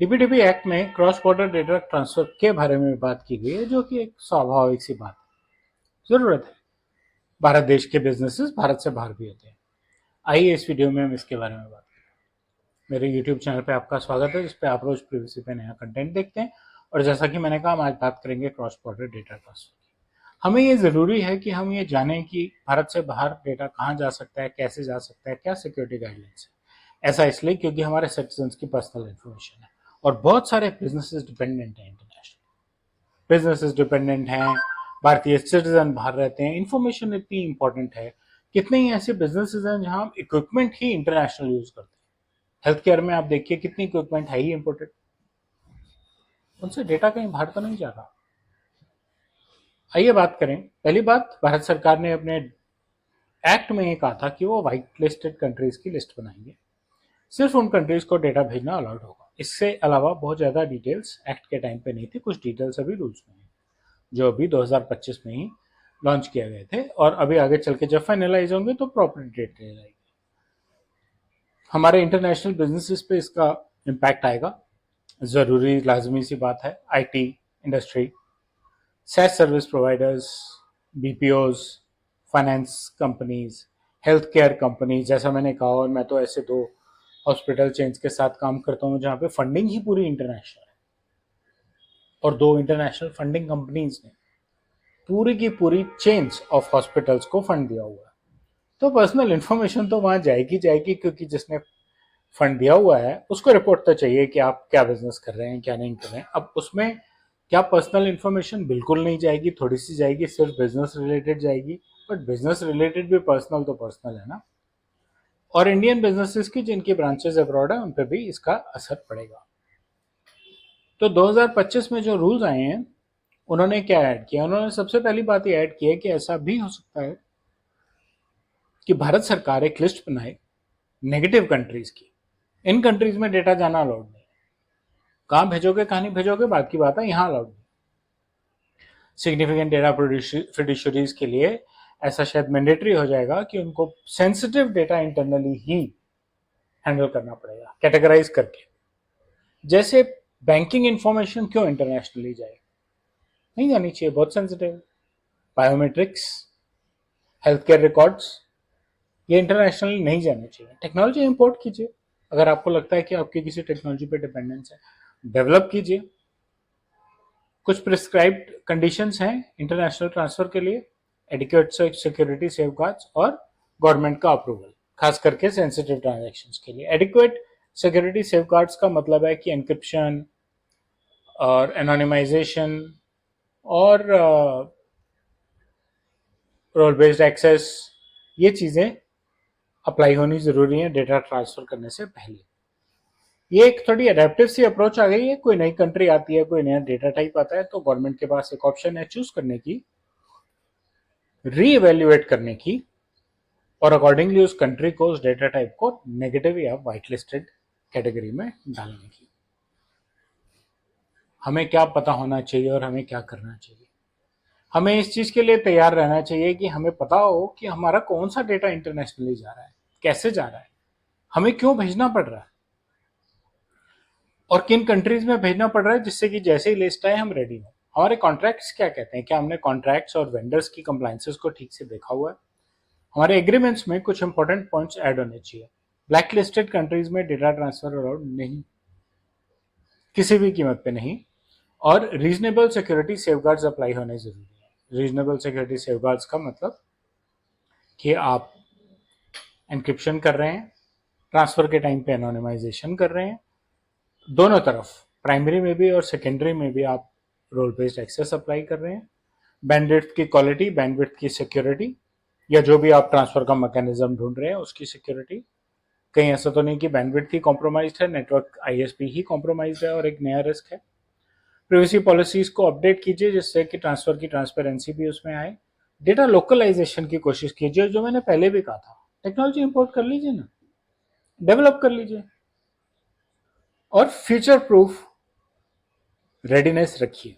DPDP act में cross border data transfer के बारे में बात की गई है, जो कि एक स्वाभाविक सी बात है, जरूरत है। भारत देश के बिजनेसेस भारत से बाहर भी होते हैं। आइए इस वीडियो में हम इसके बारे में बात करें। मेरे यूट्यूब चैनल पे आपका स्वागत है, जिस पे आप रोज प्रीवीसी पे नया कंटेंट देखते हैं। और जैसा कि मैंने कहा, हम आज बात करेंगे क्रॉस बॉर्डर डेटा ट्रांसफर की। हमें ये जरूरी है कि हम ये जानें कि भारत से बाहर डेटा कहाँ जा सकता है, कैसे जा सकता है, क्या सिक्योरिटी गाइडलाइंस है। ऐसा इसलिए क्योंकि हमारे सिटीजन की पर्सनल इन्फॉर्मेशन है और बहुत सारे बिजनेसेस डिपेंडेंट हैं। इंटरनेशनल बिजनेसेस डिपेंडेंट हैं, भारतीय सिटीजन बाहर रहते हैं। इंफॉर्मेशन इतनी इंपॉर्टेंट है। कितने ही ऐसे बिजनेसेस हैं जहां हम इक्विपमेंट ही इंटरनेशनल यूज करते हैं। हेल्थ केयर में आप देखिए, कितनी इक्विपमेंट है ही इंपोर्टेड, उनसे डेटा कहीं बाहर तो नहीं जा रहा। आइए बात करें। पहली बात, भारत सरकार ने अपने एक्ट में ये कहा था कि वो व्हाइट लिस्टेड कंट्रीज की लिस्ट बनाएंगे। सिर्फ उन कंट्रीज को डेटा भेजना अलाउड होगा। इससे अलावा बहुत ज्यादा डिटेल्स एक्ट के टाइम पे नहीं थी। कुछ डिटेल्स अभी रूल्स में है, जो अभी 2025 में ही लॉन्च किए गए थे, और अभी आगे चल के जब फाइनलाइज होंगे तो प्रॉपर डेट रहेगी। हमारे इंटरनेशनल बिजनेसेस पे इसका इम्पैक्ट आएगा, जरूरी लाजमी सी बात है। IT industry, SaaS service providers, BPOs, finance companies, health care companies, जैसा मैंने कहा। और मैं तो ऐसे दो हॉस्पिटल चेन्स के साथ काम करता हूँ जहाँ पे फंडिंग ही पूरी इंटरनेशनल है, और दो इंटरनेशनल फंडिंग कंपनीज ने पूरी की पूरी चेन्स ऑफ हॉस्पिटल्स को फंड दिया हुआ है। तो पर्सनल इन्फॉर्मेशन तो वहां जाएगी जाएगी, क्योंकि जिसने फंड दिया हुआ है उसको रिपोर्ट तो चाहिए कि आप क्या बिजनेस कर रहे हैं, क्या नहीं कर रहे हैं। अब उसमें क्या पर्सनल इन्फॉर्मेशन बिल्कुल नहीं जाएगी, थोड़ी सी जाएगी, सिर्फ बिजनेस रिलेटेड जाएगी। बट बिजनेस रिलेटेड भी पर्सनल तो पर्सनल है ना। और इंडियन बिजनेसेस की जिनकी ब्रांचेस अब्रॉड है, उन पर भी इसका असर पड़ेगा। तो 2025 में जो रूल्स आए हैं, उन्होंने क्या ऐड किया? उन्होंने सबसे पहली बात ये ऐड की है कि ऐसा भी हो सकता है कि भारत सरकार एक लिस्ट बनाए नेगेटिव कंट्रीज की। इन कंट्रीज में डेटा जाना अलाउड नहीं। कहाँ भेजोगे, कहाँ नहीं भेजोगे, बात की बात है, यहाँ अलाउड नहीं। सिग्निफिकेंट डेटा फिड्यूशरीज के लिए ऐसा शायद मैंडेटरी हो जाएगा कि उनको सेंसिटिव डेटा इंटरनली ही हैंडल करना पड़ेगा, कैटेगराइज करके। जैसे बैंकिंग इंफॉर्मेशन क्यों इंटरनेशनली जाए? नहीं जानी चाहिए, बहुत sensitive. Biometrics, health care records, ये इंटरनेशनली नहीं जाने चाहिए। टेक्नोलॉजी इंपोर्ट कीजिए, अगर आपको लगता है कि आपकी किसी टेक्नोलॉजी पे डिपेंडेंस है, डेवलप कीजिए। कुछ प्रिस्क्राइब्ड कंडीशंस हैं इंटरनेशनल ट्रांसफर के लिए: एडिक्वेट सिक्योरिटी सेफगार्ड्स और गवर्नमेंट का अप्रूवल, खास करके सेंसिटिव ट्रांजैक्शंस के लिए। एडिक्वेट सिक्योरिटी सेफगार्ड्स का मतलब है कि एन्क्रिप्शन और एनोनिमाइजेशन और रोल बेस्ड एक्सेस, ये चीजें अप्लाई होनी जरूरी है डेटा ट्रांसफर करने से पहले। ये एक थोड़ी अडेप्टिव सी अप्रोच आ गई है। कोई नई कंट्री आती है, कोई नया डेटा टाइप आता है, तो गवर्नमेंट के पास एक ऑप्शन है चूज करने की, रीइवेल्युएट करने की, और अकॉर्डिंगली उस कंट्री को, उस डेटा टाइप को नेगेटिव या व्हाइट लिस्टेड कैटेगरी में डालने की। हमें क्या पता होना चाहिए और हमें क्या करना चाहिए? हमें इस चीज के लिए तैयार रहना चाहिए कि हमें पता हो कि हमारा कौन सा डेटा इंटरनेशनली जा रहा है, कैसे जा रहा है, हमें क्यों भेजना पड़ रहा है, और किन कंट्रीज में भेजना पड़ रहा है, जिससे कि जैसे ही लिस्ट आए हम रेडी हो। हमारे कॉन्ट्रैक्ट्स क्या कहते हैं? क्या हमने कॉन्ट्रैक्ट्स और वेंडर्स की कंप्लायंसेस को ठीक से देखा हुआ है? हमारे एग्रीमेंट्स में कुछ इंपॉर्टेंट पॉइंट्स ऐड होने चाहिए। ब्लैक लिस्टेड कंट्रीज में डेटा ट्रांसफर अलाउड नहीं, किसी भी कीमत पे नहीं। और रीजनेबल सिक्योरिटी सेफगार्ड्स अप्लाई होने जरूरी है। रीजनेबल सिक्योरिटी सेफगार्ड्स का मतलब कि आप एनक्रिप्शन कर रहे हैं, ट्रांसफर के टाइम पे एनोनिमाइजेशन कर रहे हैं, दोनों तरफ, प्राइमरी में भी और सेकेंडरी में भी आप रोल बेस्ड एक्सेस अप्लाई कर रहे हैं। बैंडविड्थ की क्वालिटी, बैंडविड्थ की सिक्योरिटी, या जो भी आप ट्रांसफर का मैकेनिज्म ढूंढ रहे हैं उसकी सिक्योरिटी। कहीं ऐसा तो नहीं कि बैंडविड्थ ही कॉम्प्रोमाइज्ड है, नेटवर्क आईएसपी ही कॉम्प्रोमाइज्ड है और एक नया रिस्क है। प्रिवेसी पॉलिसीज को अपडेट कीजिए, जिससे कि ट्रांसफर की ट्रांसपेरेंसी भी उसमें आए। डेटा लोकलाइजेशन की कोशिश कीजिए, जो मैंने पहले भी कहा था। टेक्नोलॉजी इंपोर्ट कर लीजिए ना, डेवलप कर लीजिए, और फ्यूचर प्रूफ रेडीनेस रखिए।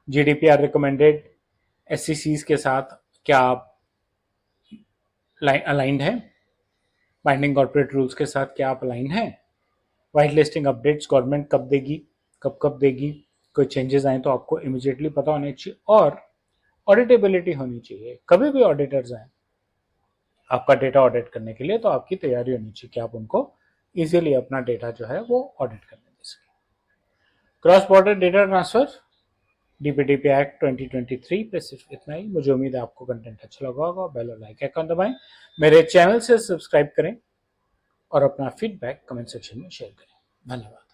जीडीपीआर रिकमेंडेड एससीसीज के साथ क्या आप अलाइंड है? बाइंडिंग कॉर्पोरेट रूल्स के साथ क्या आप अलाइन हैं? वाइट लिस्टिंग अपडेट्स गवर्नमेंट कब देगी, कब कब देगी, कोई चेंजेस आए तो आपको इमिजिएटली पता होना चाहिए, और ऑडिटेबिलिटी होनी चाहिए। कभी भी ऑडिटर्स आए आपका डेटा ऑडिट करने के लिए तो आपकी तैयारी होनी चाहिए कि आप उनको इजीली अपना डेटा जो है वो ऑडिट करने दे सकें। Cross border data transfer DPDP act 2023 पे सिर्फ इतना ही। मुझे उम्मीद है आपको कंटेंट अच्छा लगा होगा। बेल और लाइक आइकन दबाएं, मेरे चैनल से सब्सक्राइब करें और अपना फीडबैक कमेंट सेक्शन में शेयर करें। धन्यवाद।